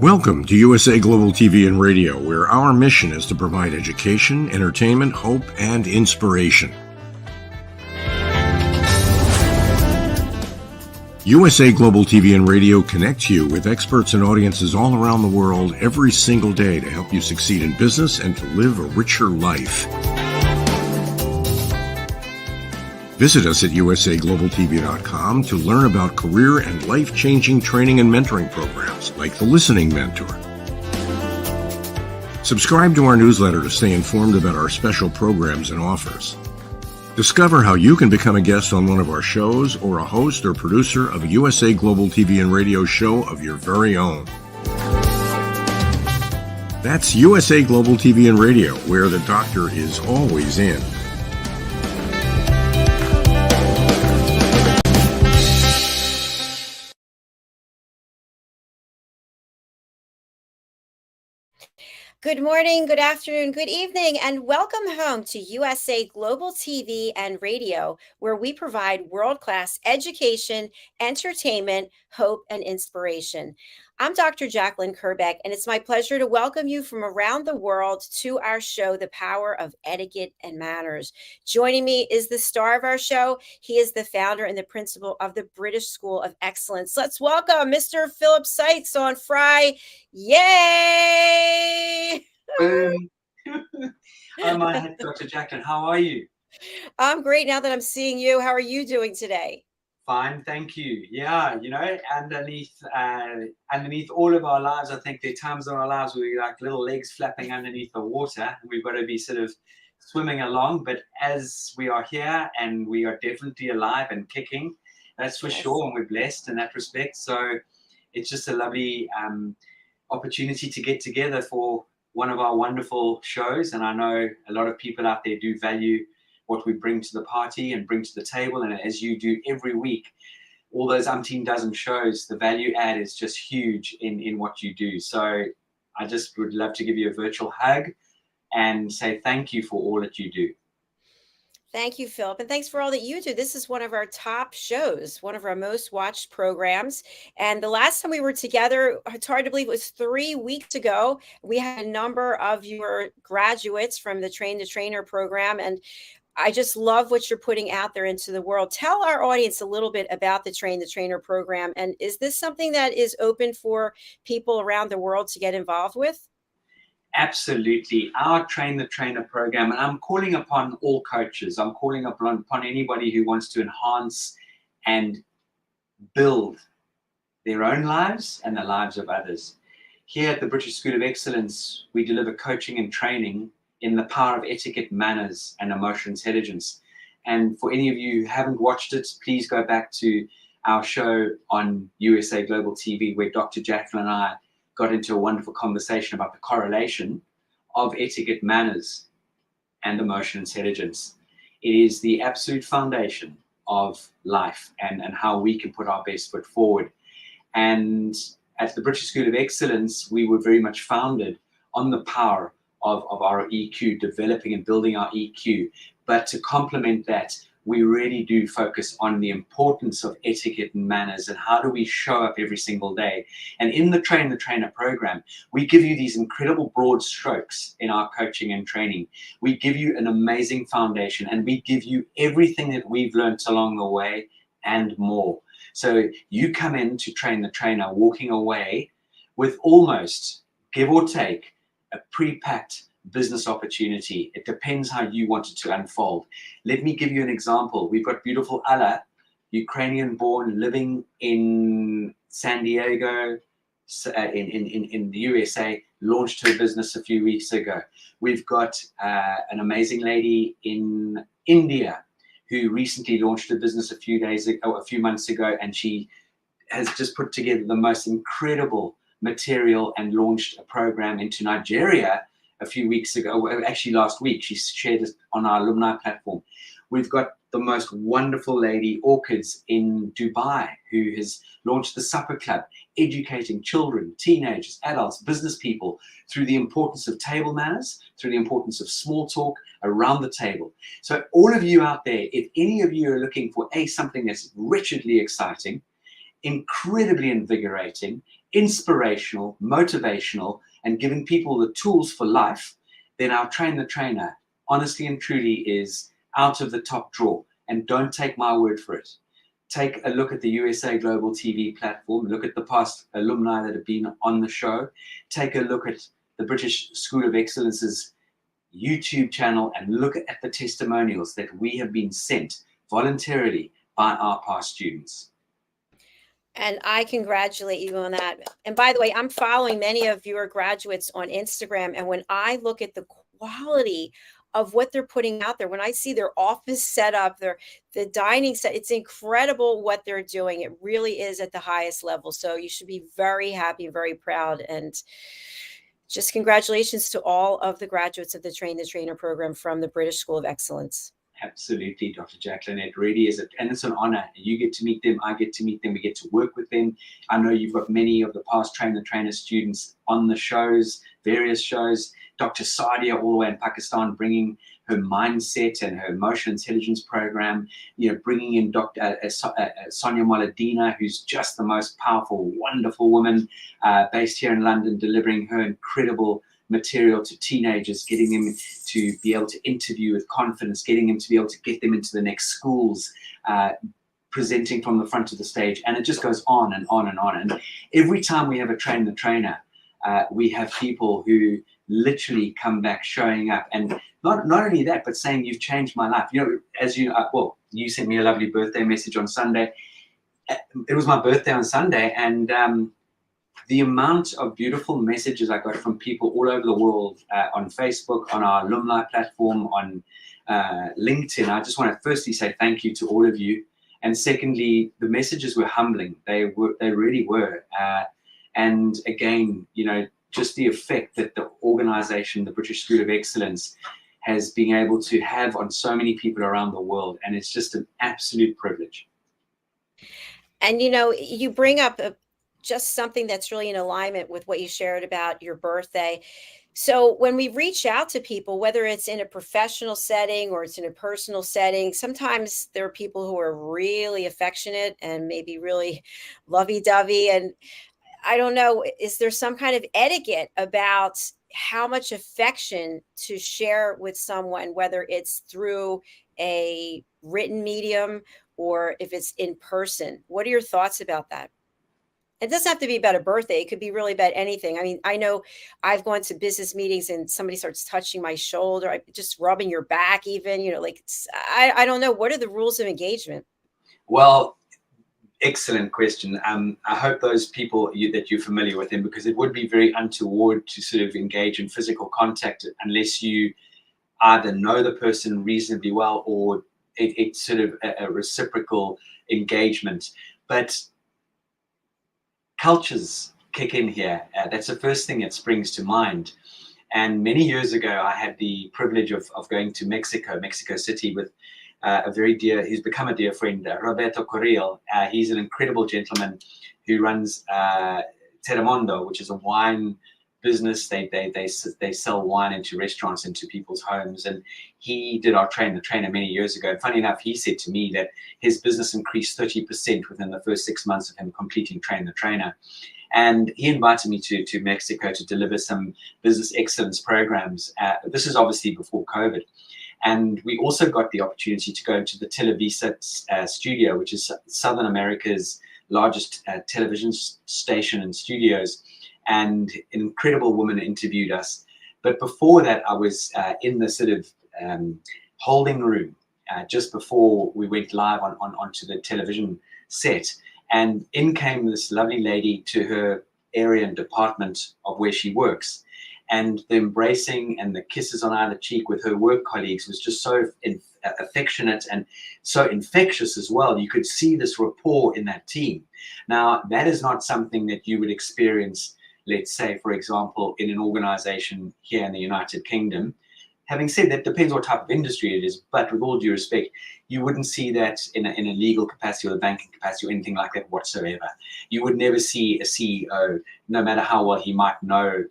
Welcome to USA Global TV and Radio, where our mission is to provide education, entertainment, hope, and inspiration. USA Global TV and Radio connects you with experts and audiences all around the world every single day to help you succeed in business and to live a richer life. Visit us at usaglobaltv.com to learn about career and life-changing training and mentoring programs like the Listening Mentor. Subscribe to our newsletter to stay informed about our special programs and offers. Discover how you can become a guest on one of our shows or a host or producer of a USA Global TV and Radio show of your very own. That's USA Global TV and Radio, where the doctor is always in. Good morning, good afternoon, good evening, and welcome home to USA Global TV and Radio, where we provide world-class education, entertainment, hope, and inspiration. I'm Dr. JACALYN, KERBECK, and it's my pleasure to welcome you from around the world to our show, The Power of Etiquette and Manners. Joining me is the star of our show. He is the founder and the principal of the British School of Excellence. Let's welcome Mr. Philip Sykes on Fry. Yay! Boom. I'm Dr. JACALYN. How are you? I'm great now that I'm seeing you. How are you doing today? Fine, thank you. Yeah, you know, underneath all of our lives, I think there are times in our lives where we're like little legs flapping underneath the water, and we've got to be sort of swimming along. But as we are here, and we are definitely alive and kicking, that's for sure, and we're blessed in that respect. So it's just a lovely opportunity to get together for one of our wonderful shows. And I know a lot of people out there do value what we bring to the party and bring to the table. And as you do every week, all those umpteen dozen shows, the value add is just huge in what you do. So I just would love to give you a virtual hug and say thank you for all that you do. Thank you, Philip. And thanks for all that you do. This is one of our top shows, one of our most watched programs. And the last time we were together, it's hard to believe, it was 3 weeks ago. We had a number of your graduates from the Train the Trainer program. And I just love what you're putting out there into the world. Tell our audience a little bit about the Train the Trainer program. And is this something that is open for people around the world to get involved with? Absolutely. Our Train the Trainer program, and I'm calling upon all coaches. I'm calling upon anybody who wants to enhance and build their own lives and the lives of others. Here at the British School of Excellence, we deliver coaching and training in the power of etiquette, manners, and emotional intelligence. And for any of you who haven't watched it, please go back to our show on USA Global TV, where Dr. JACALYN and I got into a wonderful conversation about the correlation of etiquette, manners, and emotional intelligence. It is the absolute foundation of life and how we can put our best foot forward. And at the British School of Excellence, we were very much founded on the power of our EQ, developing and building our EQ. But to complement that, we really do focus on the importance of etiquette and manners and how do we show up every single day. And in the Train the Trainer program, we give you these incredible broad strokes in our coaching and training. We give you an amazing foundation, and we give you everything that we've learned along the way and more. So you come in to Train the Trainer walking away with almost, give or take, a pre-packed business opportunity. It depends how you want it to unfold. Let me give you an example. We've got beautiful Alla, Ukrainian-born, living in San Diego, in the USA, launched her business a few weeks ago. We've got an amazing lady in India who recently launched a business a few months ago, and she has just put together the most incredible material and launched a program into Nigeria a few weeks ago. Actually last week, she shared it on our alumni platform. We've got the most wonderful lady, Orchids, in Dubai, who has launched the Supper Club, educating children, teenagers, adults, business people through the importance of table manners, through the importance of small talk around the table. So all of you out there, if any of you are looking for something that's wretchedly exciting, incredibly invigorating, inspirational, motivational, and giving people the tools for life, then our Train the Trainer, honestly and truly, is out of the top drawer. And don't take my word for it. Take a look at the USA Global TV platform. Look at the past alumni that have been on the show. Take a look at the British School of Excellence's YouTube channel and look at the testimonials that we have been sent voluntarily by our past students. And I congratulate you on that. And by the way, I'm following many of your graduates on Instagram. And when I look at the quality of what they're putting out there, when I see their office setup, the dining set, it's incredible what they're doing. It really is at the highest level. So you should be very happy, very proud. And just congratulations to all of the graduates of the Train the Trainer program from the British School of Excellence. Absolutely, Dr. JACALYN. It really is, and it's an honor. You get to meet them, I get to meet them, we get to work with them. I know you've got many of the past Train the Trainer students on the shows, various shows. Dr. Sadia, all the way in Pakistan, bringing her mindset and her emotional intelligence program, bringing in Dr. Sonia Moladina, who's just the most powerful, wonderful woman based here in London, delivering her incredible material to teenagers, getting them to be able to interview with confidence, getting them to be able to get them into the next schools, presenting from the front of the stage. And it just goes on and on and on. And every time we have a Train the Trainer, we have people who literally come back showing up, and not only that, but saying, you've changed my life. As you you sent me a lovely birthday message on Sunday. It was my birthday on Sunday, and the amount of beautiful messages I got from people all over the world, on Facebook, on our alumni platform, on LinkedIn. I just want to firstly say thank you to all of you, and secondly, the messages were humbling. They really were. And again, just the effect that the organization, the British School of Excellence, has been able to have on so many people around the world. And it's just an absolute privilege. And, you bring up just something that's really in alignment with what you shared about your birthday. So when we reach out to people, whether it's in a professional setting or it's in a personal setting, sometimes there are people who are really affectionate and maybe really lovey-dovey. And I don't know, is there some kind of etiquette about how much affection to share with someone, whether it's through a written medium or if it's in person? What are your thoughts about that? It doesn't have to be about a birthday. It could be really about anything. I mean, I know I've gone to business meetings and somebody starts touching my shoulder, just rubbing your back even, I don't know. What are the rules of engagement? Well, excellent question. I hope those people that you're familiar with them, because it would be very untoward to sort of engage in physical contact unless you either know the person reasonably well or it's sort of a reciprocal engagement. But cultures kick in here. That's the first thing that springs to mind. And many years ago, I had the privilege of going to Mexico City, with a very dear, he's become a dear friend, Roberto Correal. He's an incredible gentleman who runs Terramondo, which is a wine business. They sell wine into restaurants, into people's homes. And he did our Train the Trainer many years ago. And funny enough, he said to me that his business increased 30% within the first 6 months of him completing Train the Trainer. And he invited me to Mexico to deliver some business excellence programs. This is obviously before COVID. And we also got the opportunity to go into the Televisa studio, which is Southern America's largest television station and studios. And an incredible woman interviewed us. But before that, I was in the sort of holding room just before we went live onto the television set. And in came this lovely lady to her area and department of where she works. And the embracing and the kisses on either cheek with her work colleagues was just so affectionate and so infectious as well. You could see this rapport in that team. Now, that is not something that you would experience, let's say, for example, in an organization here in the United Kingdom. Having said that, depends what type of industry it is, but with all due respect, you wouldn't see that in a legal capacity or a banking capacity or anything like that whatsoever. You would never see a CEO, no matter how well he might know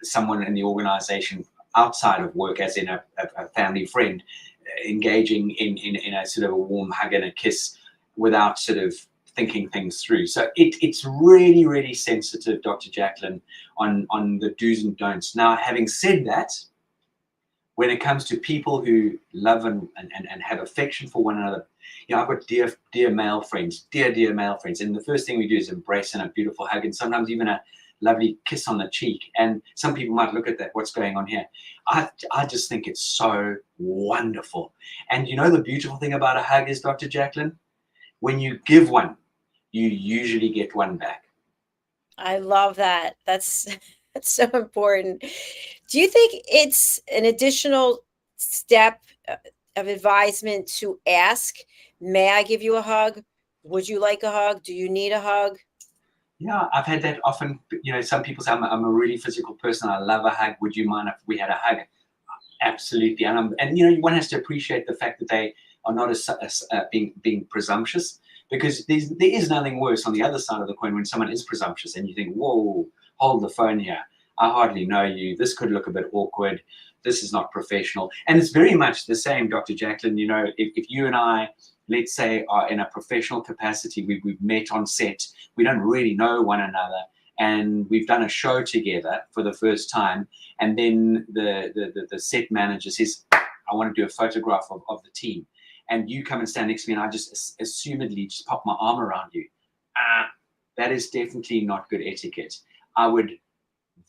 someone in the organization outside of work, as in a family friend, engaging in a sort of a warm hug and a kiss without sort of thinking things through. So it's really, really sensitive, Dr. JACALYN, on the do's and don'ts. Now, having said that, when it comes to people who love and have affection for one another, you know, I've got dear male friends, dear male friends, and the first thing we do is embrace and a beautiful hug, and sometimes even a lovely kiss on the cheek. And some people might look at that, what's going on here? I just think it's so wonderful. And you know, the beautiful thing about a hug is, Dr. JACALYN, when you give one, you usually get one back. I love that. That's that's so important. Do you think it's an additional step of advisement to ask, may I give you a hug? Would you like a hug? Do you need a hug? Yeah, I've had that often. You know, some people say, I'm a really physical person. I love a hug. Would you mind if we had a hug? Absolutely. And you know, one has to appreciate the fact that they are not being presumptuous, because there is nothing worse on the other side of the coin when someone is presumptuous and you think, whoa, hold the phone here. I hardly know you. This could look a bit awkward. This is not professional. And it's very much the same, Dr. JACALYN. You know, if you and I, let's say, are in a professional capacity, we've met on set, we don't really know one another, and we've done a show together for the first time, and then the set manager says, I want to do a photograph of the team, and you come and stand next to me, and I just assumedly just pop my arm around you. That is definitely not good etiquette. I would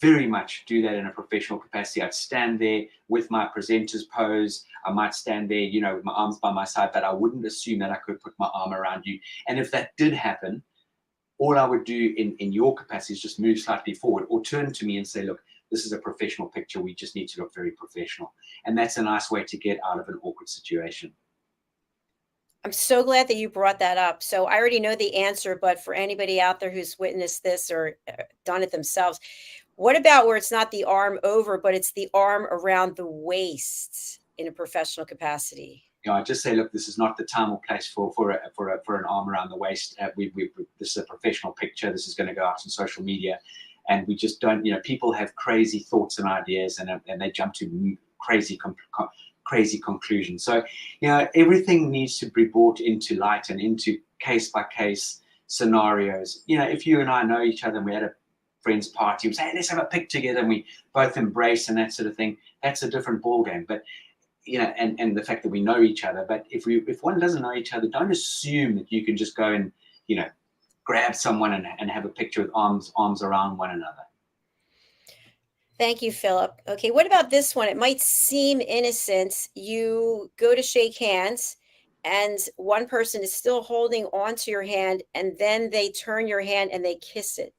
very much do that in a professional capacity. I'd stand there with my presenter's pose. I might stand there, you know, with my arms by my side, but I wouldn't assume that I could put my arm around you. And if that did happen, all I would do in your capacity is just move slightly forward or turn to me and say, look, this is a professional picture. We just need to look very professional. And that's a nice way to get out of an awkward situation. I'm so glad that you brought that up. So I already know the answer, but for anybody out there who's witnessed this or done it themselves, what about where it's not the arm over, but it's the arm around the waist in a professional capacity? You know, I just say, look, this is not the time or place for an arm around the waist. This is a professional picture. This is going to go out on social media, and we just don't. You know, people have crazy thoughts and ideas, and they jump to crazy conclusions. So, you know, everything needs to be brought into light and into case by case scenarios. You know, if you and I know each other and we had a friends party, we say, hey, let's have a pic together, and we both embrace and that sort of thing, that's a different ball game. But you know, and the fact that we know each other. But if one doesn't know each other, don't assume that you can just go and, you know, grab someone and have a picture with arms around one another. Thank you, Philip. Okay, what about this one? It might seem innocent. You go to shake hands and one person is still holding onto your hand, and then they turn your hand and they kiss it.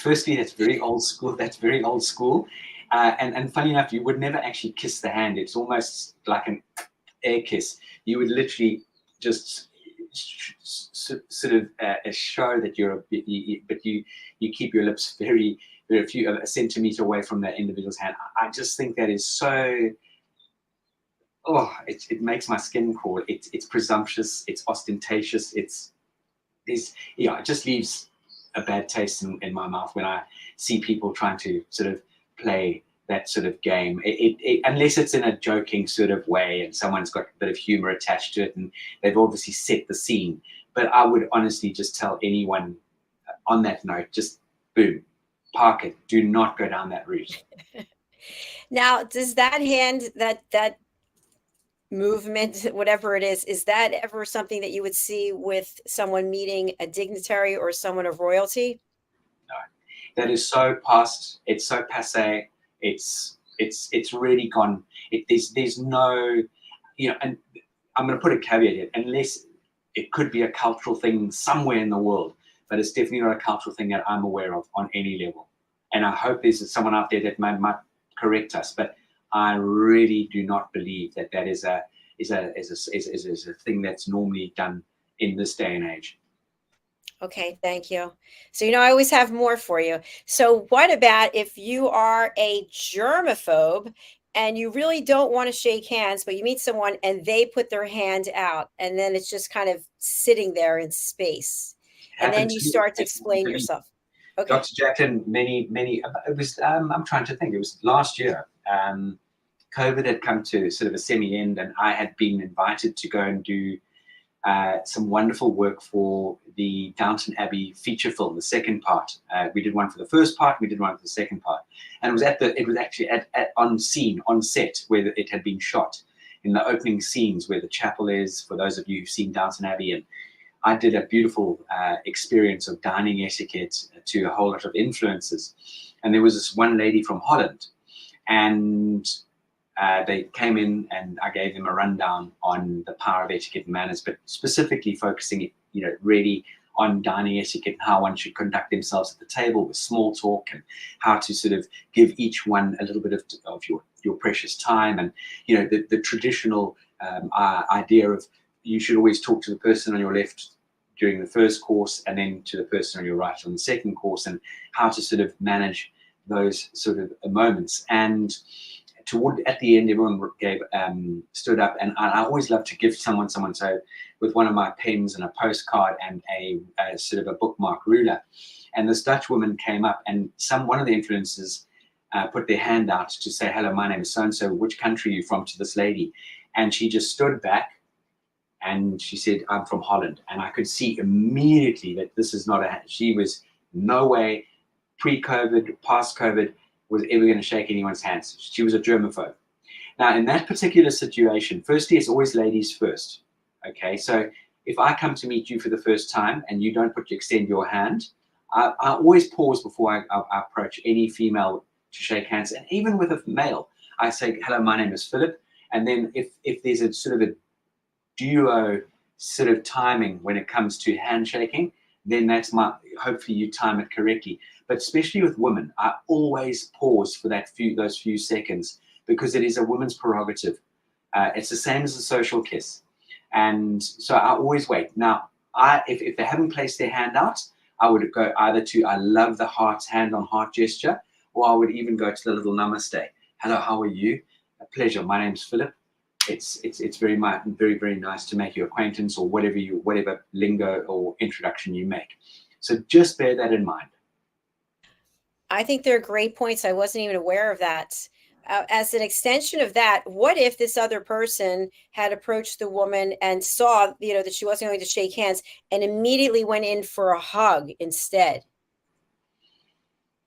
Firstly, that's very old school. That's very old school. And funny enough, you would never actually kiss the hand. It's almost like an air kiss. You would literally just sort of show that but you keep your lips very few a centimeter away from that individual's hand. I just think that is so. Oh, it makes my skin crawl. It's presumptuous. It's ostentatious. It just leaves a bad taste in my mouth when I see people trying to sort of play that sort of game, unless it's in a joking sort of way and someone's got a bit of humor attached to it and they've obviously set the scene. But I would honestly just tell anyone on that note, just boom, park it. Do not go down that route. Now, does that hand, that movement, whatever it is that ever something that you would see with someone meeting a dignitary or someone of royalty? No, that is so past. It's so passé. It's really gone. There's no, you know, and I'm going to put a caveat here, unless it could be a cultural thing somewhere in the world, but it's definitely not a cultural thing that I'm aware of on any level. And I hope there's someone out there that might correct us, but I really do not believe that is a thing that's normally done in this day and age. Okay, thank you. So, you know, I always have more for you. So what about if you are a germaphobe and you really don't want to shake hands, but you meet someone and they put their hand out and then it's just kind of sitting there in space. And then you start to explain yourself. Okay. Dr. JACALYN, many, it was, I'm trying to think, it was last year. COVID had come to sort of a semi-end and I had been invited to go and do some wonderful work for the Downton Abbey feature film, the second part. We did one for the first part, we did one for the second part, and it was actually on set where it had been shot, in the opening scenes where the chapel is. For those of you who've seen Downton Abbey, and I did a beautiful experience of dining etiquette to a whole lot of influencers, and there was this one lady from Holland, and they came in and I gave them a rundown on the power of etiquette and manners, but specifically focusing, really on dining etiquette and how one should conduct themselves at the table with small talk, and how to sort of give each one a little bit of your precious time, and the traditional idea of you should always talk to the person on your left during the first course and then to the person on your right on the second course, and how to sort of manage those sort of moments. And at the end, everyone stood up, and I always love to give someone. So with one of my pens and a postcard and a sort of a bookmark ruler, and this Dutch woman came up, and one of the influencers put their hand out to say, "Hello, my name is so and so. Which country are you from?" to this lady, and she just stood back and she said, "I'm from Holland," and I could see immediately that this is not she was no way, pre-COVID, past COVID, was ever going to shake anyone's hands. She was a germaphobe. Now, in that particular situation, firstly, it's always ladies first. Okay, so if I come to meet you for the first time and you don't extend your hand, I always pause before I approach any female to shake hands. And even with a male, I say, "Hello, my name is Philip." And then if there's a sort of a duo sort of timing when it comes to handshaking, then hopefully you time it correctly. But especially with women, I always pause for those few seconds, because it is a woman's prerogative. It's the same as a social kiss. And so I always wait. Now, if they haven't placed their hand out, I would go either to, I love the hand on heart gesture, or I would even go to the little namaste. "Hello, how are you? A pleasure. My name's Philip. It's very, very nice to make your acquaintance," or whatever lingo or introduction you make. So just bear that in mind. I think they're great points. I wasn't even aware of that. As an extension of that, what if this other person had approached the woman and saw, that she wasn't going to shake hands, and immediately went in for a hug instead?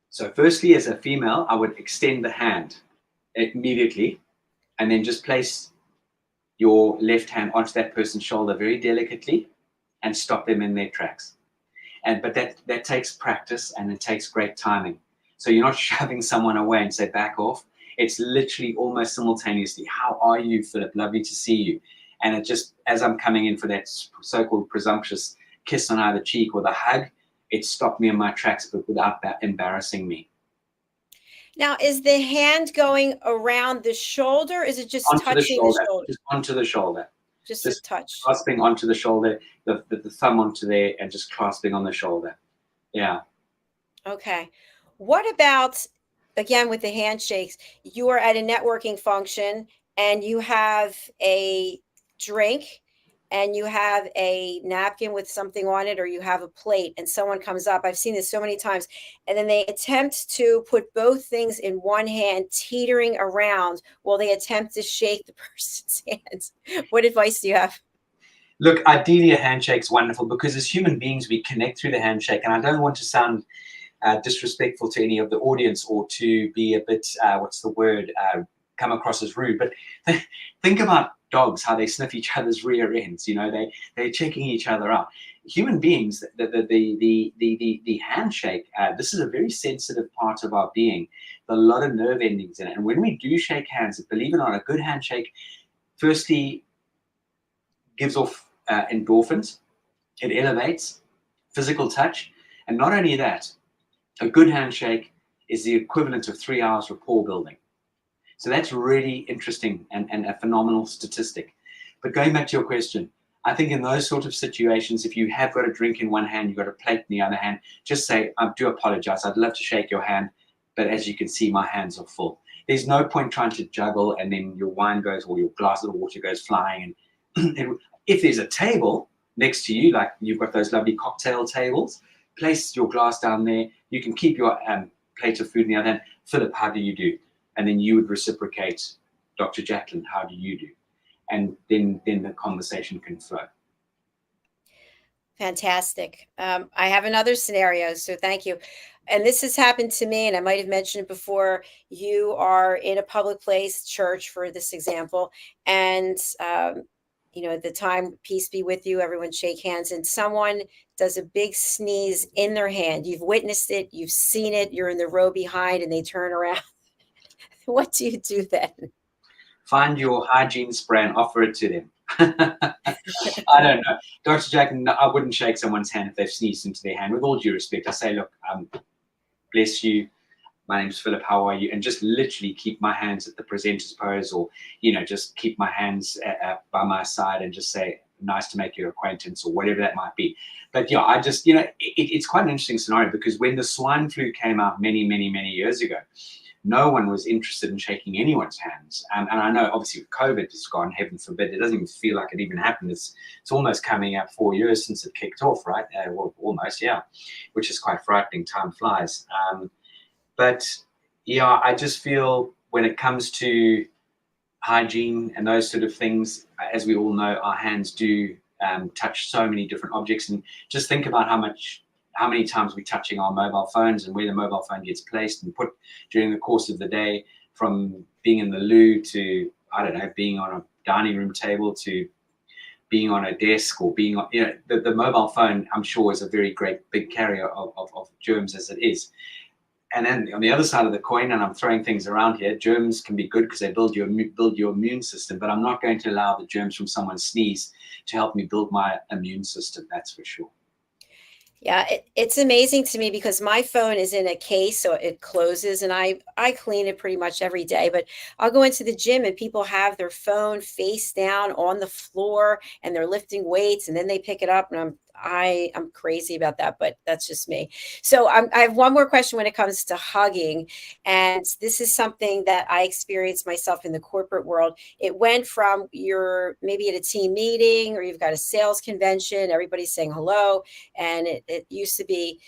So firstly, as a female, I would extend the hand immediately, and then just place your left hand onto that person's shoulder very delicately and stop them in their tracks. But that takes practice, and it takes great timing. So you're not shoving someone away and say, "Back off." It's literally almost simultaneously, "How are you, Philip? Lovely to see you." And it just, as I'm coming in for that so-called presumptuous kiss on either cheek or the hug, it stopped me in my tracks, but without that embarrassing me. Now, is the hand going around the shoulder? Is it just touching the shoulder? Just onto the shoulder. Just a touch. Clasping onto the shoulder, the thumb onto there, and just clasping on the shoulder. Yeah. Okay. What about, again, with the handshakes? You are at a networking function and you have a drink and you have a napkin with something on it, or you have a plate, and someone comes up. I've seen this so many times. And then they attempt to put both things in one hand, teetering around while they attempt to shake the person's hands. What advice do you have? Look, ideally a handshake's wonderful, because as human beings, we connect through the handshake. And I don't want to sound disrespectful to any of the audience, or to be a bit, come across as rude. But think about dogs, how they sniff each other's rear ends. They're checking each other out. Human beings, the handshake, this is a very sensitive part of our being. There's a lot of nerve endings in it. And when we do shake hands, believe it or not, a good handshake, firstly, gives off endorphins. It elevates physical touch. And not only that, a good handshake is the equivalent of 3 hours rapport building. So that's really interesting and a phenomenal statistic. But going back to your question, I think in those sort of situations, if you have got a drink in one hand, you've got a plate in the other hand, just say, "I do apologize. I'd love to shake your hand, but as you can see, my hands are full." There's no point trying to juggle and then your wine goes, or your glass of water goes flying. And if there's a table next to you, like you've got those lovely cocktail tables, place your glass down there. You can keep your plate of food in the other hand. "Philip, how do you do?" And then you would reciprocate, "Dr. JACALYN, how do you do?" And then the conversation can flow. Fantastic. I have another scenario, so thank you. And this has happened to me, and I might have mentioned it before. You are in a public place, church for this example, and at the time, peace be with you, everyone shake hands, and someone does a big sneeze in their hand. You've witnessed it, you've seen it, you're in the row behind, and they turn around. What do you do then? Find your hygiene spray and offer it to them. I don't know. Dr. Jack, no, I wouldn't shake someone's hand if they've sneezed into their hand. With all due respect, I say, look, bless you. My name's Philip. How are you? And just literally keep my hands at the presenter's pose, or, just keep my hands by my side and just say, nice to make your acquaintance, or whatever that might be. But yeah, I just, it's quite an interesting scenario, because when the swine flu came out many, many, many years ago, no one was interested in shaking anyone's hands. And I know, obviously, with COVID, it's gone, heaven forbid. It doesn't even feel like it even happened. It's almost coming up 4 years since it kicked off, right? Well, almost, yeah, which is quite frightening. Time flies. But yeah, I just feel when it comes to hygiene and those sort of things, as we all know, our hands do touch so many different objects. And just think about how many times we're touching our mobile phones, and where the mobile phone gets placed and put during the course of the day, from being in the loo to, I don't know, being on a dining room table to being on a desk, or being on, the mobile phone, I'm sure, is a very great big carrier of germs as it is. And then on the other side of the coin, and I'm throwing things around here, germs can be good because they build your immune system, but I'm not going to allow the germs from someone's sneeze to help me build my immune system, that's for sure. Yeah, it's amazing to me because my phone is in a case, so it closes, and I clean it pretty much every day. But I'll go into the gym and people have their phone face down on the floor, and they're lifting weights, and then they pick it up, and I'm crazy about that, but that's just me. So I have one more question when it comes to hugging, and this is something that I experienced myself in the corporate world. It went from you're maybe at a team meeting, or you've got a sales convention, everybody's saying hello, and it used to be,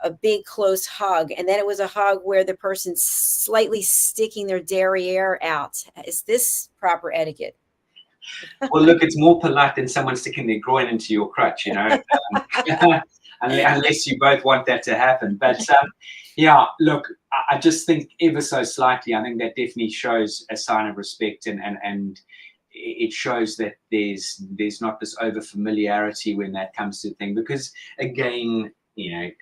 a big close hug. And then it was a hug where the person's slightly sticking their derriere out. Is this proper etiquette? Well, look, it's more polite than someone sticking their groin into your crutch, unless you both want that to happen. But yeah, look, I just think ever so slightly, I think that definitely shows a sign of respect, and it shows that there's not this over familiarity when that comes to the thing. Because again,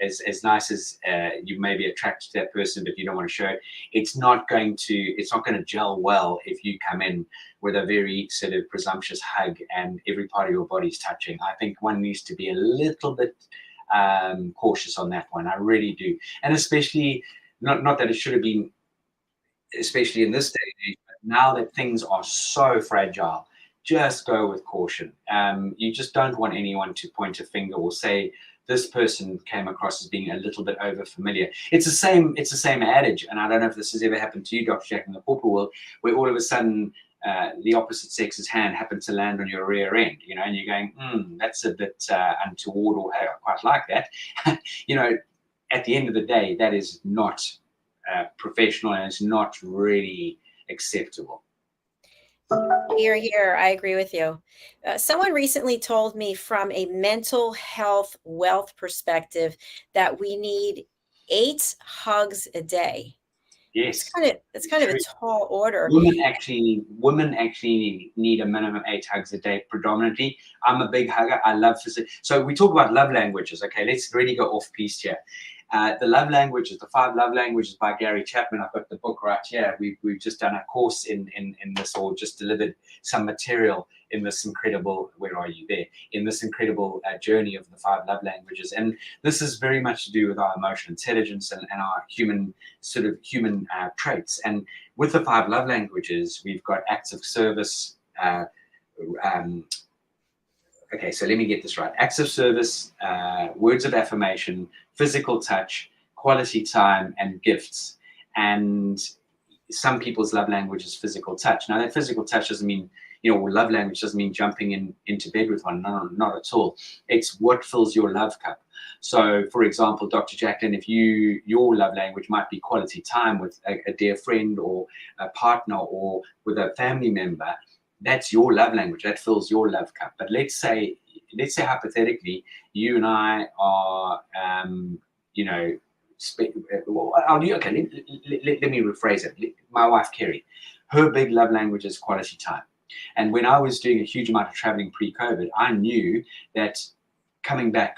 as nice as you may be attracted to that person, but you don't want to show it, it's not going to gel well if you come in with a very sort of presumptuous hug and every part of your body's touching. I think one needs to be a little bit cautious on that one. I really do. And especially, not that it should have been, especially in this day and age, but now that things are so fragile, just go with caution. You just don't want anyone to point a finger or say, this person came across as being a little bit over familiar. It's the same adage, and I don't know if this has ever happened to you, Dr. Jack, in the corporate world, where all of a sudden the opposite sex's hand happened to land on your rear end, and you're going, that's a bit untoward, or hey, I quite like that. At the end of the day, that is not professional, and it's not really acceptable. Here, here. I agree with you. Someone recently told me, from a mental health wealth perspective, that we need 8 hugs a day. Yes, it's kind of a tall order. Women actually need a minimum 8 hugs a day predominantly. I'm a big hugger. I love physical. So we talk about love languages. Okay, let's really go off piste here. The love languages, the 5 love languages by Gary Chapman. I've got the book right here. We've just done a course in this, or just delivered some material in this incredible, where are you there? In this incredible journey of the 5 love languages. And this is very much to do with our emotional intelligence and our human traits. And with the 5 love languages, we've got acts of service. Okay, so let me get this right. Acts of service, words of affirmation, physical touch, quality time, and gifts. And some people's love language is physical touch. Now, that physical touch doesn't mean, love language doesn't mean jumping into bed with one. No, not at all. It's what fills your love cup. So, for example, Dr. JACALYN, if your love language might be quality time with a dear friend or a partner or with a family member, that's your love language. That fills your love cup. But let's say hypothetically, you and I are, you know, okay, let me rephrase it. My wife, Kerry, her big love language is quality time. And when I was doing a huge amount of traveling pre-COVID, I knew that coming back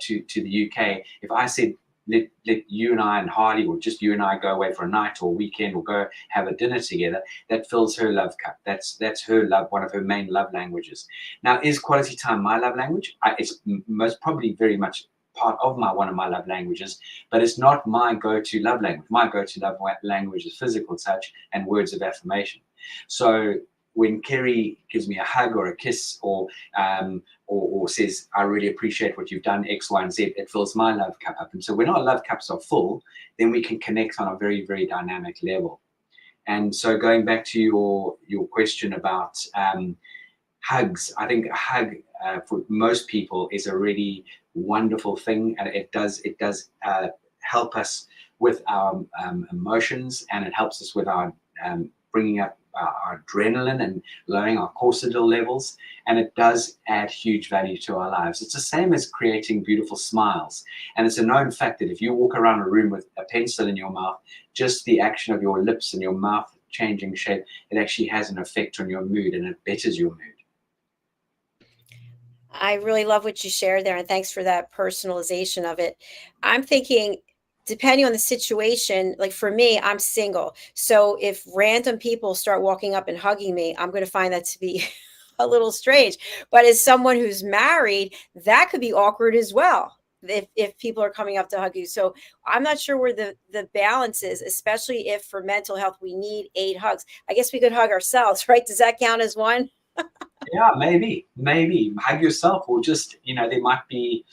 to the UK, if I said, let you and I and Hardy, or just you and I, go away for a night or a weekend, or go have a dinner together, that fills her love cup. That's her love, one of her main love languages. Now, is quality time my love language? It's most probably very much part of one of my love languages, but it's not my go-to love language. My go-to love language is physical touch and words of affirmation. So when Kerry gives me a hug or a kiss, or says, I really appreciate what you've done, X, Y, and Z, it fills my love cup up. And so when our love cups are full, then we can connect on a very, very dynamic level. And so going back to your question about hugs, I think a hug for most people is a really wonderful thing, and it does help us with our emotions, and it helps us with our bringing up our adrenaline and lowering our cortisol levels, and it does add huge value to our lives. It's the same as creating beautiful smiles, and it's a known fact that if you walk around a room with a pencil in your mouth, just the action of your lips and your mouth changing shape, it actually has an effect on your mood, and it betters your mood. I really love what you shared there, and thanks for that personalization of it. I'm thinking, depending on the situation, like for me, I'm single. So if random people start walking up and hugging me, I'm going to find that to be a little strange. But as someone who's married, that could be awkward as well, if people are coming up to hug you. So I'm not sure where the balance is, especially if for mental health, we need 8 hugs. I guess we could hug ourselves, right? Does that count as one? Yeah, maybe hug yourself, or just, there might be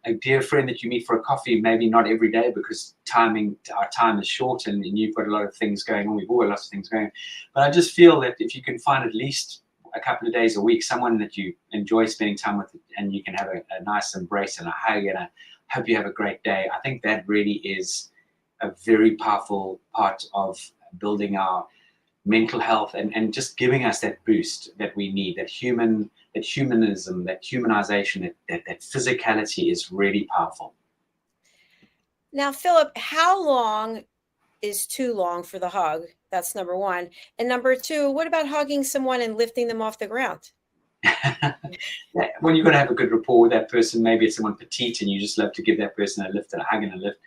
a dear friend that you meet for a coffee, maybe not every day, because our time is short, and you've got a lot of things going on. We've all got lots of things going on. But I just feel that if you can find at least a couple of days a week, someone that you enjoy spending time with, and you can have a nice embrace and a hug and a hope you have a great day, I think that really is a very powerful part of building our mental health, and just giving us that boost that we need, that humanism, that humanization, that physicality is really powerful. Now, Philip, how long is too long for the hug? That's number one. And number two, what about hugging someone and lifting them off the ground? When you're going to have a good rapport with that person, maybe it's someone petite and you just love to give that person a lift and a hug and a lift.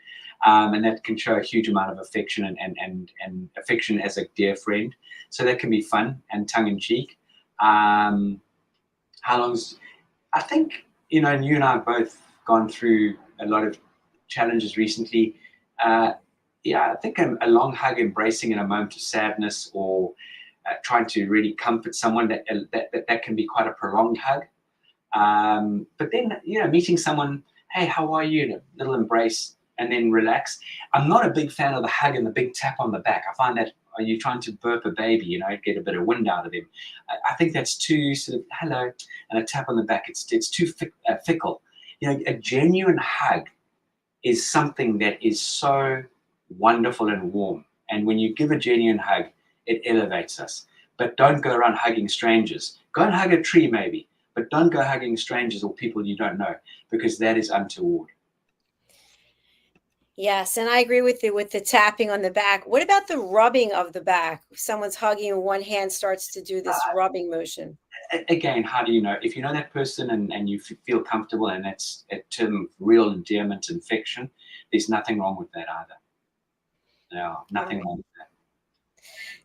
And that can show a huge amount of affection and affection as a dear friend. So that can be fun and tongue in cheek. How long's, I think, and you and I have both gone through a lot of challenges recently. I think a long hug, embracing in a moment of sadness, or trying to really comfort someone, that can be quite a prolonged hug. But then, meeting someone, hey, how are you? And a little embrace, and then relax. I'm not a big fan of the hug and the big tap on the back. I find that, are you trying to burp a baby, get a bit of wind out of them? I think that's too sort of hello and a tap on the back. It's too fickle. A genuine hug is something that is so wonderful and warm. And when you give a genuine hug, it elevates us. But don't go around hugging strangers. Go and hug a tree maybe, but don't go hugging strangers or people you don't know, because that is untoward. Yes, and I agree with you with the tapping on the back. What about the rubbing of the back? If someone's hugging and one hand starts to do this rubbing motion. Again, how do you know? If you know that person and you feel comfortable, and that's a term of real endearment and affection, there's nothing wrong with that either. No, nothing wrong with that.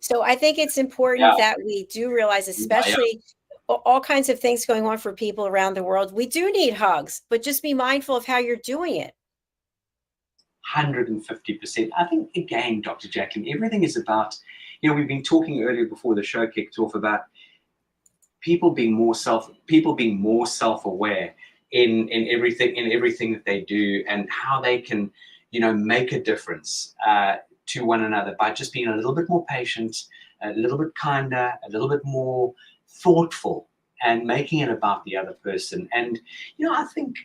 So I think it's important that we do realize, especially all kinds of things going on for people around the world, we do need hugs, but just be mindful of how you're doing it. 150%. I think, again, Dr. JACALYN, everything is about, we've been talking earlier before the show kicked off about people being more self-aware in everything that they do, and how they can, make a difference to one another by just being a little bit more patient, a little bit kinder, a little bit more thoughtful, and making it about the other person. And, I think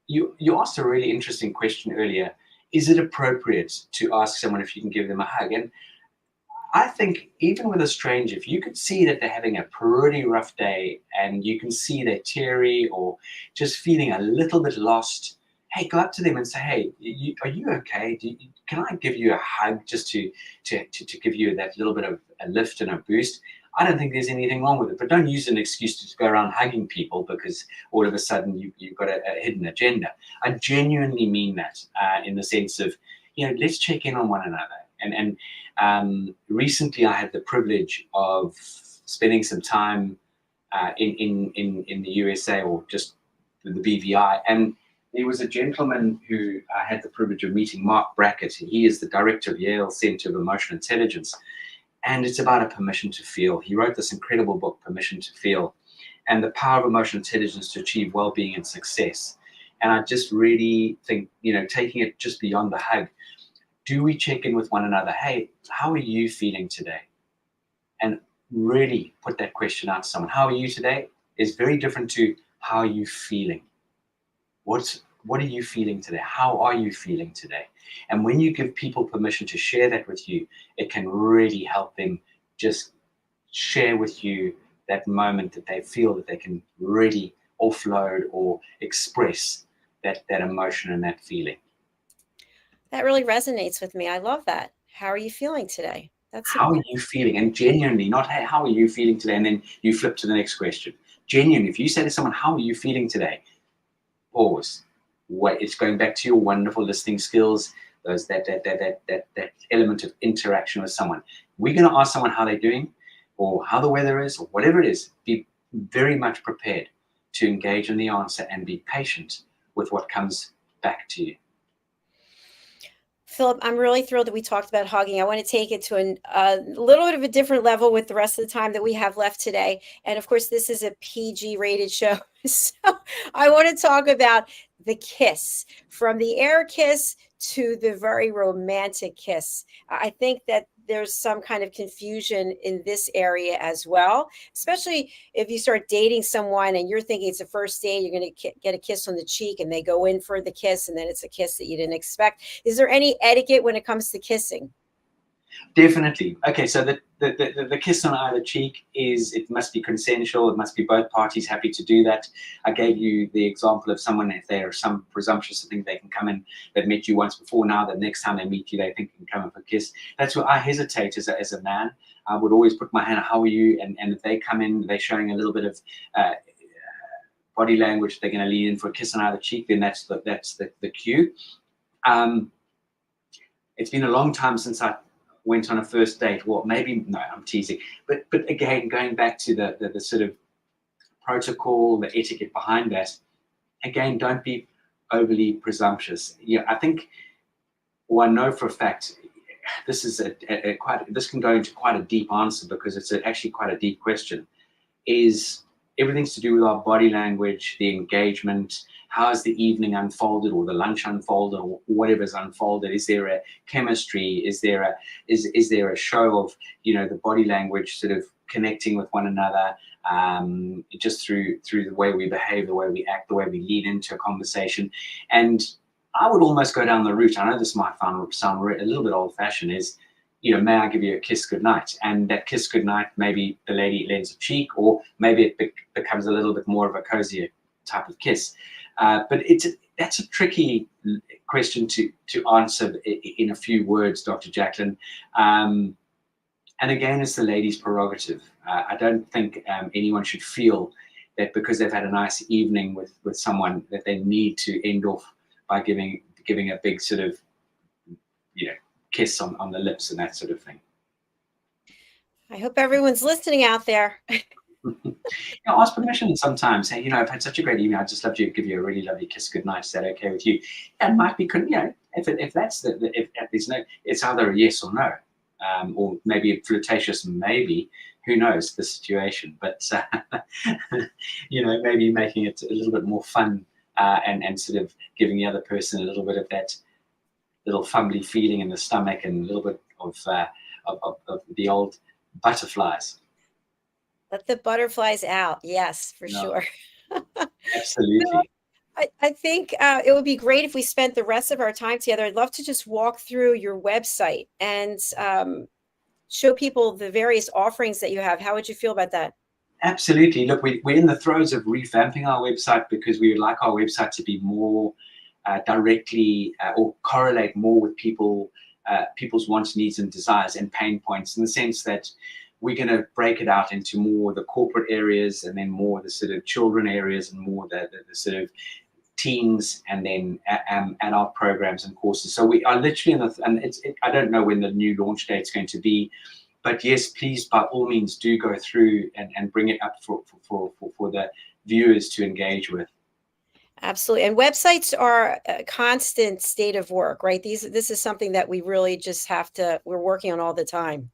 you asked a really interesting question earlier. Is it appropriate to ask someone if you can give them a hug? And I think even with a stranger, if you could see that they're having a pretty rough day and you can see they're teary or just feeling a little bit lost, hey, go up to them and say, hey, are you okay? Can I give you a hug just to give you that little bit of a lift and a boost? I don't think there's anything wrong with it, but don't use an excuse to go around hugging people because all of a sudden you've got a hidden agenda. I genuinely mean that in the sense of, let's check in on one another. And recently I had the privilege of spending some time in the USA, or just the BVI, and there was a gentleman who I had the privilege of meeting, Mark Brackett. He is the director of Yale Center of Emotional Intelligence, and it's about a permission to feel. He wrote this incredible book, Permission to Feel, and the power of emotional intelligence to achieve well-being and success. And I just really think, taking it just beyond the hug, do we check in with one another? Hey, how are you feeling today? And really put that question out to someone. How are you today? Is very different to how are you feeling? What are you feeling today? How are you feeling today? And when you give people permission to share that with you, it can really help them just share with you that moment that they feel that they can really offload or express that emotion and that feeling. That really resonates with me. I love that. How are you feeling today? How are you feeling? And genuinely, not, hey, how are you feeling today? And then you flip to the next question. Genuinely, if you say to someone, how are you feeling today? Pause. Wait, it's going back to your wonderful listening skills, that element of interaction with someone. We're going to ask someone how they're doing, or how the weather is, or whatever it is. Be very much prepared to engage in the answer and be patient with what comes back to you. Philip, I'm really thrilled that we talked about hugging. I want to take it to a little bit of a different level with the rest of the time that we have left today. And of course, this is a PG rated show. So I want to talk about the kiss, from the air kiss to the very romantic kiss. I think that there's some kind of confusion in this area as well, especially if you start dating someone and you're thinking it's a first date, you're going to get a kiss on the cheek and they go in for the kiss and then it's a kiss that you didn't expect. Is there any etiquette when it comes to kissing? Definitely. Okay, so the kiss on either cheek it must be consensual. It must be both parties happy to do that. I gave you the example of someone, if they are some presumptuous to think they can come in, they've met you once before, now the next time they meet you, they think they can come in for a kiss. That's where I hesitate as a man. I would always put my hand, how are you? And if they come in, they're showing a little bit of body language, they're going to lean in for a kiss on either cheek, then that's the cue. It's been a long time since I went on a first date. Well, maybe, no, I'm teasing. But again, going back to the sort of protocol, the etiquette behind that, again, don't be overly presumptuous. I think, I know for a fact, this is this can go into quite a deep answer because it's actually quite a deep question, is everything's to do with our body language, the engagement, how has the evening unfolded or the lunch unfolded or whatever's unfolded. Is there a chemistry? Is there a show of, the body language sort of connecting with one another, just through the way we behave, the way we act, the way we lead into a conversation. And I would almost go down the route, I know this might sound a little bit old-fashioned, is, may I give you a kiss goodnight? And that kiss goodnight, maybe the lady lends a cheek, or maybe it becomes a little bit more of a cozier type of kiss. But that's a tricky question to answer in a few words, Dr. JACALYN. And again, it's the lady's prerogative. I don't think anyone should feel that because they've had a nice evening with someone that they need to end off by giving a big sort of, kiss on the lips and that sort of thing. I hope everyone's listening out there. Ask permission sometimes. Hey, I've had such a great evening. I'd just love to give you a really lovely kiss goodnight. Is that okay with you? That might be, if that's if there's no, it's either a yes or no, or maybe a flirtatious maybe. Who knows the situation? But maybe making it a little bit more fun and sort of giving the other person a little bit of that little fumbly feeling in the stomach and a little bit of the old butterflies. Let the butterflies out. Yes, for sure. Absolutely. I think it would be great if we spent the rest of our time together. I'd love to just walk through your website and show people the various offerings that you have. How would you feel about that? Absolutely. Look, we're in the throes of revamping our website because we would like our website to be more directly or correlate more with people's wants, needs, and desires and pain points, in the sense that we're going to break it out into more the corporate areas, and then more the sort of children areas, and more the sort of teens, and then adult programs and courses. So we are literally in the, I don't know when the new launch date is going to be, but yes, please, by all means, do go through and bring it up for the viewers to engage with. Absolutely. And websites are a constant state of work, right? This is something that we really just we're working on all the time.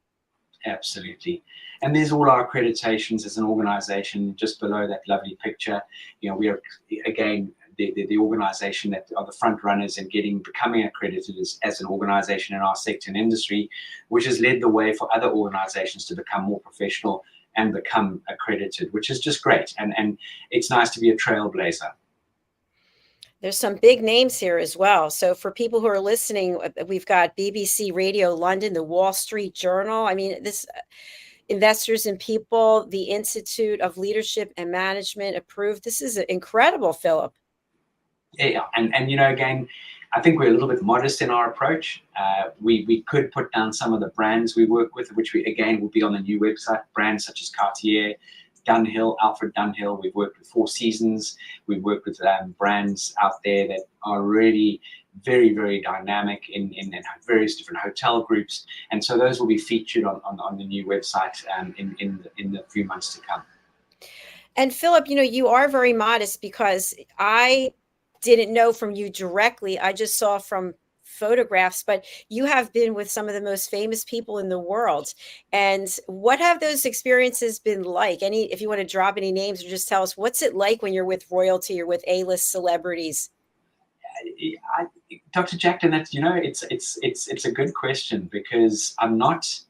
Absolutely. And there's all our accreditations as an organization just below that lovely picture. You know, we are, again, the organization that are the front runners in becoming accredited as an organization in our sector and industry, which has led the way for other organizations to become more professional and become accredited, which is just great. And it's nice to be a trailblazer. There's some big names here as well. So for people who are listening, we've got BBC Radio London, the Wall Street Journal. I mean, this Investors in People, the Institute of Leadership and Management approved. This is incredible, Philip. Yeah, and you know, again, I think we're a little bit modest in our approach. We could put down some of the brands we work with, which we, again, will be on the new website. Brands such as Cartier, Dunhill, Alfred Dunhill. We've worked with Four Seasons. We've worked with brands out there that are really very, very dynamic in various different hotel groups. And so those will be featured on the new website in the few months to come. And Philip, you know, you are very modest, because I didn't know from you directly. I just saw from photographs, but you have been with some of the most famous people in the world. And what have those experiences been like? If you want to drop any names, or just tell us, what's it like when you're with royalty or with A-list celebrities? Dr. Jacqueline, that's, you know, it's a good question, because I'm not.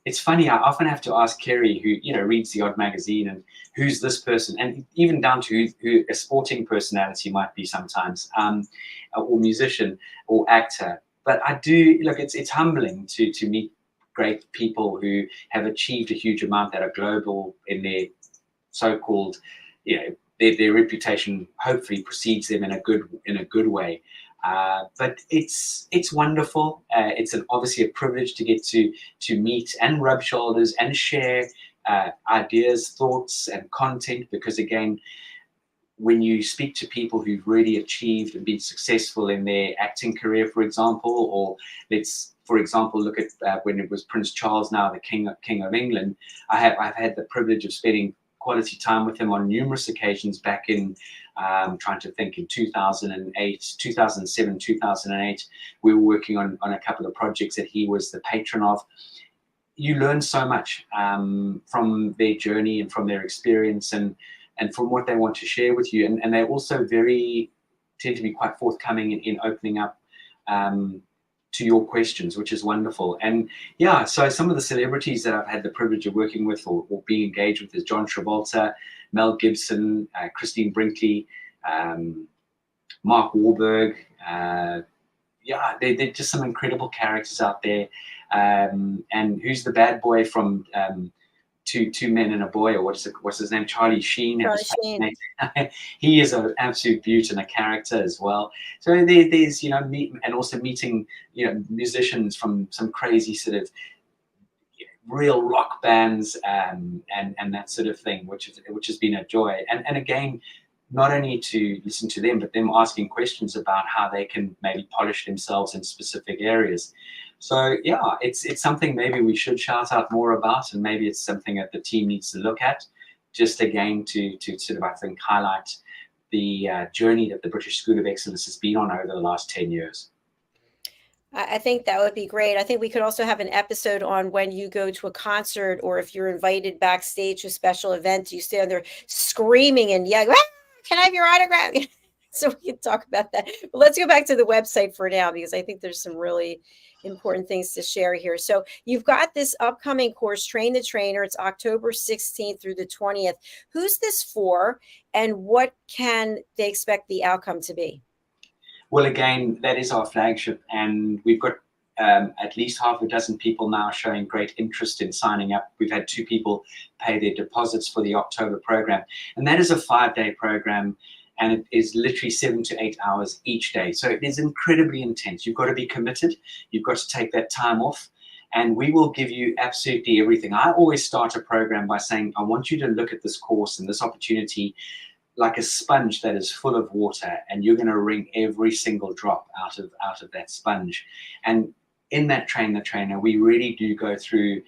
It's funny, I often have to ask Kerry, who, you know, reads the odd magazine, and who's this person, and even down to who a sporting personality might be sometimes, or musician or actor. But I do, look, it's humbling to meet great people who have achieved a huge amount, that are global in their so-called, you know, their reputation hopefully precedes them in a good way. But it's wonderful. It's obviously a privilege to get to meet and rub shoulders and share ideas, thoughts, and content, because again, when you speak to people who've really achieved and been successful in their acting career, for example, or let's, for example, look at when it was Prince Charles, now the King of England. I've had the privilege of spending quality time with him on numerous occasions back in, trying to think, in 2008, 2007, 2008. We were working on a couple of projects that he was the patron of. You learn so much from their journey and from their experience, and from what they want to share with you. And they're also tend to be quite forthcoming in opening up to your questions, which is wonderful. And yeah, so some of the celebrities that I've had the privilege of working with or being engaged with is John Travolta, Mel Gibson, Christine Brinkley, Mark Wahlberg. Yeah, they're just some incredible characters out there. And who's the bad boy from Two Men and a Boy, or what's his name? Charlie Sheen. Charlie Sheen. He is an absolute beaut and a character as well. So there's, you know, and also meeting, you know, musicians from some crazy sort of real rock bands and that sort of thing, which has been a joy. And again, not only to listen to them, but them asking questions about how they can maybe polish themselves in specific areas. So yeah, it's something maybe we should shout out more about, and maybe it's something that the team needs to look at, just again to sort of, I think, highlight the journey that the British School of Excellence has been on over the last 10 years. I think that would be great. I think we could also have an episode on when you go to a concert, or if you're invited backstage to a special event, you stand there screaming and yelling, "Ah, can I have your autograph?" So we can talk about that. But let's go back to the website for now, because I think there's some really important things to share here. So you've got this upcoming course, Train the Trainer. It's October 16th through the 20th. Who's this for, and what can they expect the outcome to be? Well, again, that is our flagship, and we've got at least half a dozen people now showing great interest in signing up. We've had 2 people pay their deposits for the October program. And that is a 5-day program, and it is literally 7 to 8 hours each day. So it is incredibly intense. You've got to be committed. You've got to take that time off, and we will give you absolutely everything. I always start a program by saying, I want you to look at this course and this opportunity like a sponge that is full of water, and you're going to wring every single drop out of that sponge. And in that Train the Trainer, we really do go through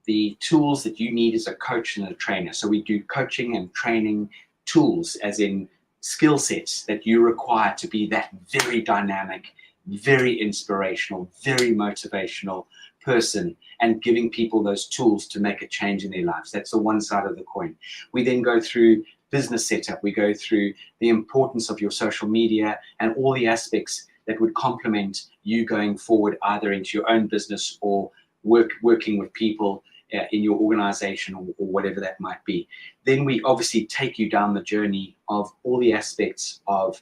the tools that you need as a coach and a trainer. So we do coaching and training tools, as in skill sets that you require to be that very dynamic, very inspirational, very motivational person, and giving people those tools to make a change in their lives. That's the one side of the coin. We then go through business setup. We go through the importance of your social media and all the aspects that would complement you going forward, either into your own business or working with people in your organization, or whatever that might be. Then we obviously take you down the journey of all the aspects of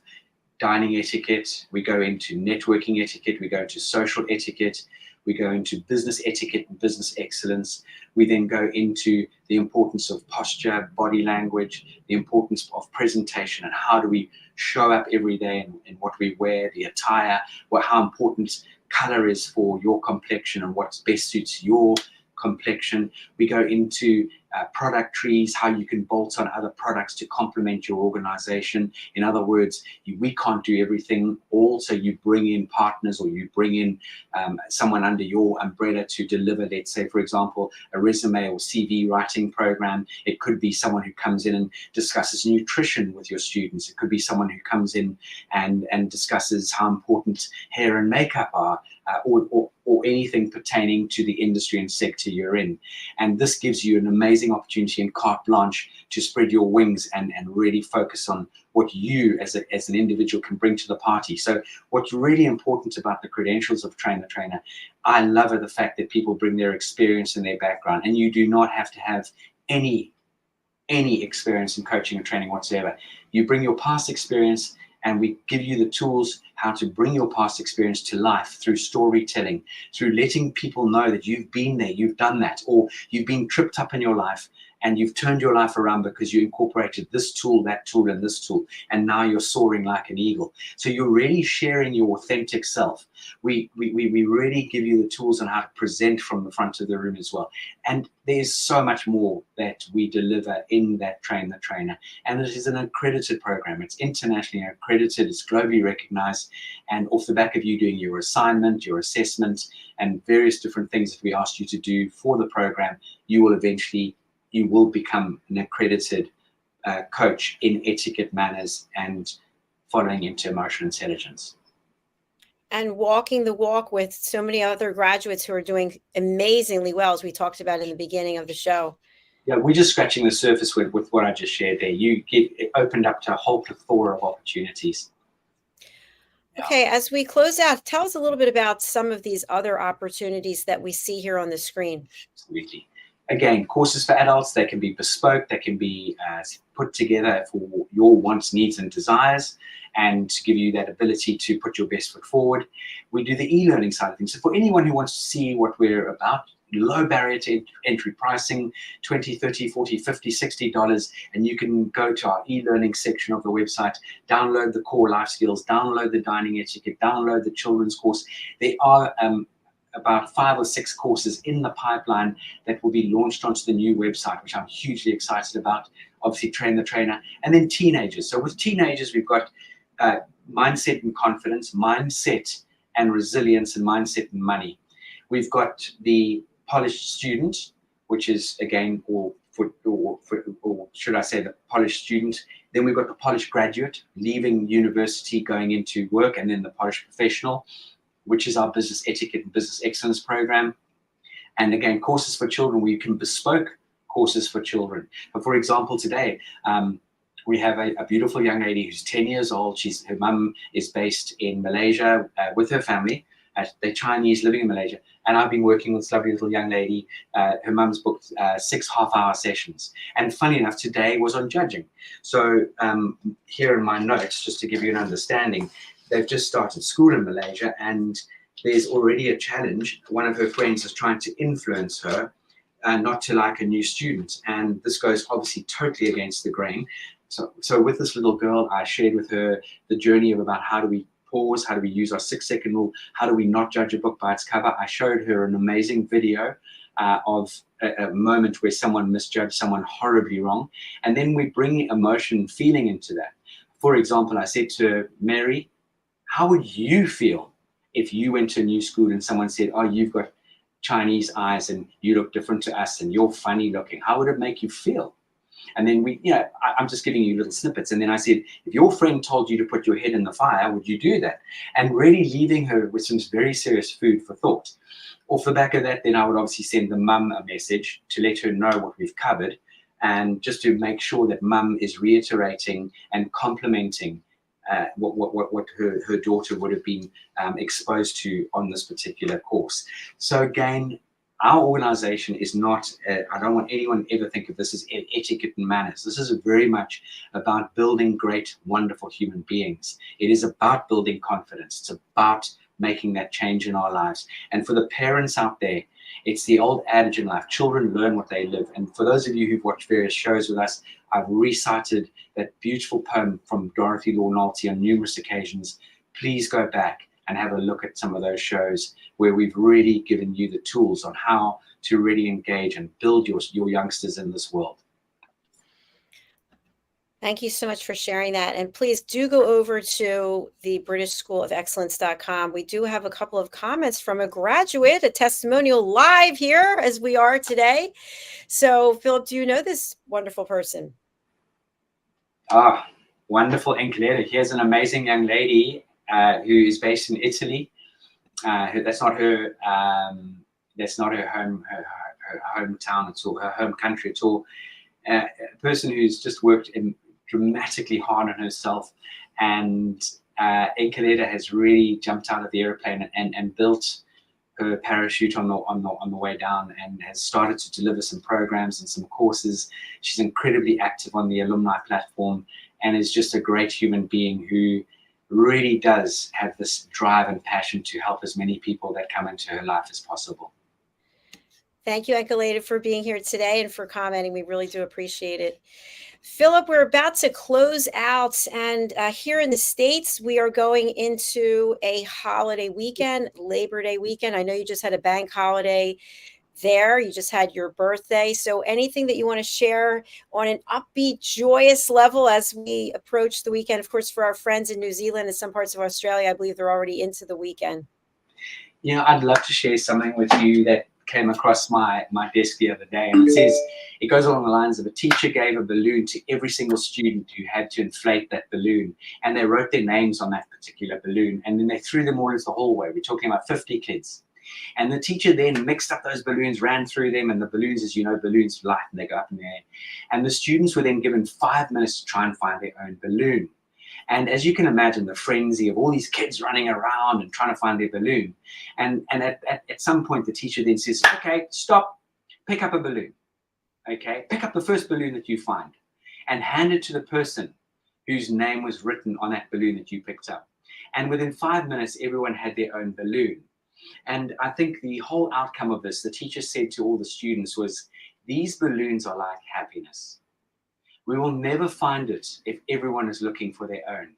dining etiquette. We go into networking etiquette. We go into social etiquette. We go into business etiquette and business excellence. We then go into the importance of posture, body language, the importance of presentation, and how do we show up every day in what we wear, the attire, how important color is for your complexion and what best suits your complexion. We go into product trees, how you can bolt on other products to complement your organization. In other words, we can't do everything. Also, you bring in partners, or you bring in someone under your umbrella to deliver, let's say, for example, a resume or CV writing program. It could be someone who comes in and discusses nutrition with your students. It could be someone who comes in and discusses how important hair and makeup are, or anything pertaining to the industry and sector you're in. And this gives you an amazing opportunity and carte blanche to spread your wings and really focus on what you as an individual can bring to the party. So what's really important about the credentials of Train the Trainer, I love the fact that people bring their experience and their background, and you do not have to have any experience in coaching or training whatsoever. You bring your past experience, and we give you the tools how to bring your past experience to life through storytelling, through letting people know that you've been there, you've done that, or you've been tripped up in your life and you've turned your life around because you incorporated this tool, that tool, and this tool, and now you're soaring like an eagle. So you're really sharing your authentic self. We really give you the tools on how to present from the front of the room as well. And there's so much more that we deliver in that Train the Trainer. And it is an accredited program. It's internationally accredited, it's globally recognized, and off the back of you doing your assignment, your assessment, and various different things that we asked you to do for the program, you will become an accredited coach in etiquette, manners, and following into emotional intelligence. And walking the walk with so many other graduates who are doing amazingly well, as we talked about in the beginning of the show. Yeah, we're just scratching the surface with what I just shared there. It opened up to a whole plethora of opportunities. Okay, as we close out, tell us a little bit about some of these other opportunities that we see here on the screen. Absolutely. Again, courses for adults, they can be bespoke, they can be put together for your wants, needs, and desires, and to give you that ability to put your best foot forward. We do the e-learning side of things. So for anyone who wants to see what we're about, low barrier to entry pricing, $20, $30, $40, $50, $60, and you can go to our e-learning section of the website, download the core life skills, download the dining etiquette, download the children's course. There are about 5 or 6 courses in the pipeline that will be launched onto the new website, which I'm hugely excited about. Obviously, Train the Trainer, and then teenagers. So with teenagers, we've got mindset and confidence, mindset and resilience, and mindset and money. We've got the polished student, which is again, or should I say the polished student. Then we've got the polished graduate, leaving university, going into work, and then the polished professional, which is our business etiquette and business excellence program. And again, courses for children, where you can bespoke courses for children. But for example, today, we have a beautiful young lady who's 10 years old. Her mum is based in Malaysia with her family. They're Chinese living in Malaysia. And I've been working with this lovely little young lady. Her mum's booked 6 half-hour sessions. And funny enough, today was on judging. So here in my notes, just to give you an understanding, they've just started school in Malaysia, and there's already a challenge. One of her friends is trying to influence her not to like a new student. And this goes obviously totally against the grain. So with this little girl, I shared with her the journey of about how do we pause, how do we use our 6-second rule, how do we not judge a book by its cover. I showed her an amazing video of a moment where someone misjudged someone horribly wrong. And then we bring emotion and feeling into that. For example, I said to her, Mary, how would you feel if you went to a new school and someone said, oh, you've got Chinese eyes and you look different to us and you're funny looking? How would it make you feel? And then I'm just giving you little snippets. And then I said, if your friend told you to put your head in the fire, would you do that? And really leaving her with some very serious food for thought. Off the back of that, then I would obviously send the mum a message to let her know what we've covered, and just to make sure that mum is reiterating and complimenting what her daughter would have been exposed to on this particular course. So again, our organization is not, I don't want anyone to ever think of this as etiquette and manners. This is very much about building great, wonderful human beings. It is about building confidence. It's about making that change in our lives. And for the parents out there, it's the old adage in life, children learn what they live. And for those of you who've watched various shows with us, I've recited that beautiful poem from Dorothy Law Nolte on numerous occasions. Please go back and have a look at some of those shows where we've really given you the tools on how to really engage and build your youngsters in this world. Thank you so much for sharing that. And please do go over to the BritishSchoolOfExcellence.com. We do have a couple of comments from a graduate, a testimonial live here as we are today. So, Philip, do you know this wonderful person? Ah, wonderful, Encoleta. Here's an amazing young lady who is based in Italy. That's not her hometown at all, her home country at all. A person who's just worked dramatically hard on herself, and Encoleta has really jumped out of the airplane and built her parachute on the way down, and has started to deliver some programs and some courses. She's incredibly active on the alumni platform and is just a great human being who really does have this drive and passion to help as many people that come into her life as possible. Thank you, Encoleta, for being here today and for commenting. We really do appreciate it. Philip, we're about to close out, and here in the States, we are going into a holiday weekend, Labor Day weekend. I know you just had a bank holiday there. You just had your birthday. So anything that you want to share on an upbeat, joyous level as we approach the weekend? Of course, for our friends in New Zealand and some parts of Australia, I believe they're already into the weekend. Yeah, I'd love to share something with you that came across my desk the other day, and it goes along the lines of: a teacher gave a balloon to every single student who had to inflate that balloon, and they wrote their names on that particular balloon, and then they threw them all into the hallway. We're talking about 50 kids. And the teacher then mixed up those balloons, ran through them, and the balloons, as you know, balloons light and they go up in the air. And the students were then given 5 minutes to try and find their own balloon. And as you can imagine, the frenzy of all these kids running around and trying to find their balloon. And at some point, the teacher then says, okay, stop, pick up a balloon. Okay, pick up the first balloon that you find and hand it to the person whose name was written on that balloon that you picked up. And within 5 minutes, everyone had their own balloon. And I think the whole outcome of this, the teacher said to all the students, was, these balloons are like happiness. We will never find it if everyone is looking for their own.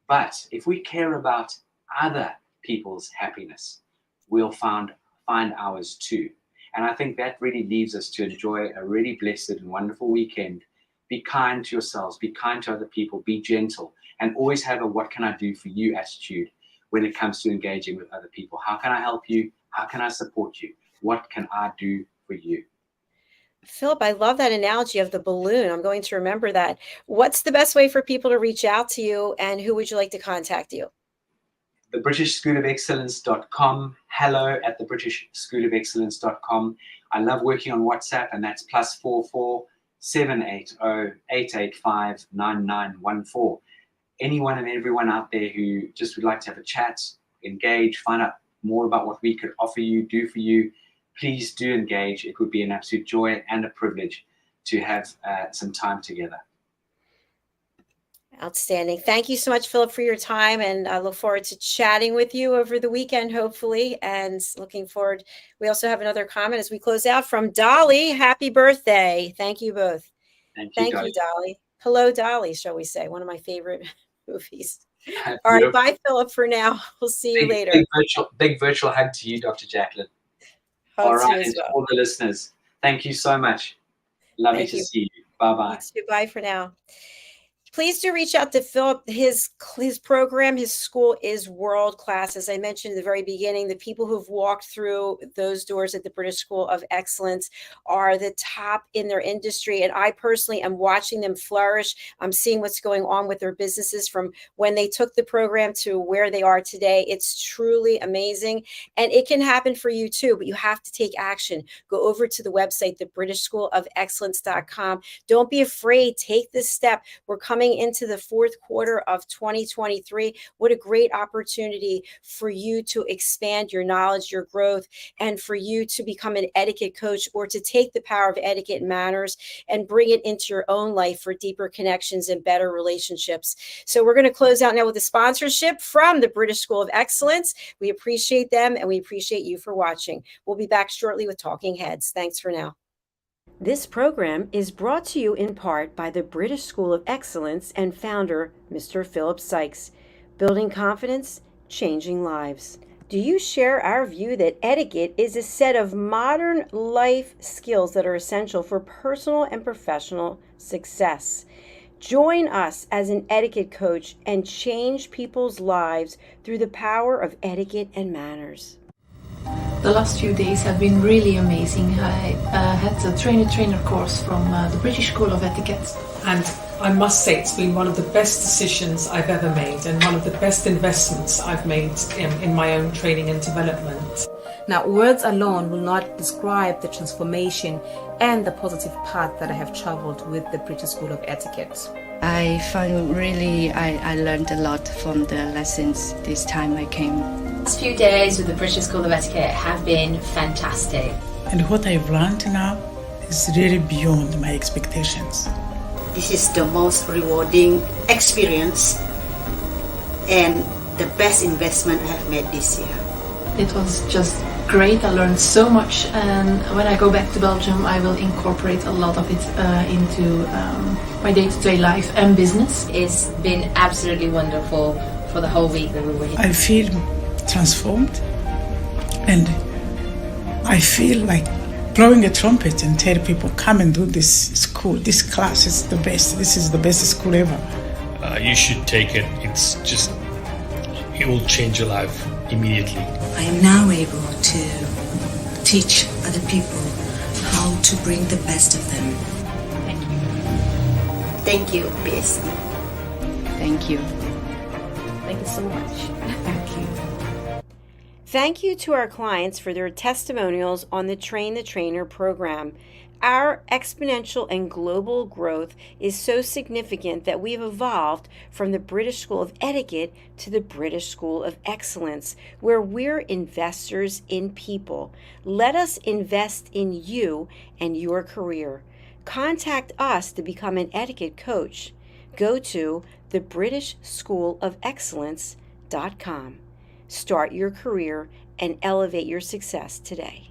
But if we care about other people's happiness, we'll find ours too. And I think that really leaves us to enjoy a really blessed and wonderful weekend. Be kind to yourselves, be kind to other people, be gentle, and always have a what can I do for you attitude when it comes to engaging with other people. How can I help you? How can I support you? What can I do for you? Philip, I love that analogy of the balloon. I'm going to remember that. What's the best way for people to reach out to you, and who would you like to contact you? The BritishSchoolOfExcellence.com. Hello at the BritishSchoolOfExcellence.com. I love working on WhatsApp, and that's +44 780 885 9914. Anyone and everyone out there who just would like to have a chat, engage, find out more about what we could offer you, do for you, please do engage. It would be an absolute joy and a privilege to have some time together. Outstanding. Thank you so much, Philip, for your time. And I look forward to chatting with you over the weekend, hopefully. And looking forward. We also have another comment as we close out from Dolly. Happy birthday. Thank you both. Thank You, Dolly. Hello, Dolly, shall we say. One of my favorite movies. All Beautiful. right. Bye, Philip, for now. We'll see you later. Big virtual hug to you, Dr. JACALYN. All right. And to all the listeners, thank you so much. Lovely to see you. Bye-bye. Bye for now. Please do reach out to Philip. His program, his school is world class. As I mentioned at the very beginning, the people who've walked through those doors at the British School of Excellence are the top in their industry. And I personally am watching them flourish. I'm seeing what's going on with their businesses from when they took the program to where they are today. It's truly amazing. And it can happen for you too, but you have to take action. Go over to the website, thebritishschoolofexcellence.com. Don't be afraid. Take this step. We're coming into the fourth quarter of 2023. What a great opportunity for you to expand your knowledge, your growth, and for you to become an etiquette coach or to take the power of etiquette and manners and bring it into your own life for deeper connections and better relationships. So we're going to close out now with a sponsorship from the British School of Excellence. We appreciate them and we appreciate you for watching. We'll be back shortly with Talking Heads. Thanks for now. This program is brought to you in part by the British School of Excellence and founder, Mr. Philip Sykes. Building confidence, changing lives. Do you share our view that etiquette is a set of modern life skills that are essential for personal and professional success? Join us as an etiquette coach and change people's lives through the power of etiquette and manners. The last few days have been really amazing. I had a trainer course from the British School of Etiquette. And I must say it's been one of the best decisions I've ever made and one of the best investments I've made in my own training and development. Now, words alone will not describe the transformation and the positive path that I have traveled with the British School of Etiquette. I found I learned a lot from the lessons this time I came. The last few days with the British School of Etiquette have been fantastic. And what I've learned now is really beyond my expectations. This is the most rewarding experience and the best investment I have made this year. It was just great. I learned so much, and when I go back to Belgium I will incorporate a lot of it into my day-to-day life and business. It's been absolutely wonderful for the whole week that we were here. I feel transformed and I feel like blowing a trumpet and tell people, come and do this school, this class is the best, this is the best school ever. You should take it. It will change your life immediately. I am now able to teach other people how to bring the best of them. Thank you. Thank you, BSC. Thank you. Thank you so much. Thank you. Thank you to our clients for their testimonials on the Train the Trainer program. Our exponential and global growth is so significant that we've evolved from the British School of Etiquette to the British School of Excellence, where we're investors in people. Let us invest in you and your career. Contact us to become an etiquette coach. Go to thebritishschoolofexcellence.com. Start your career and elevate your success today.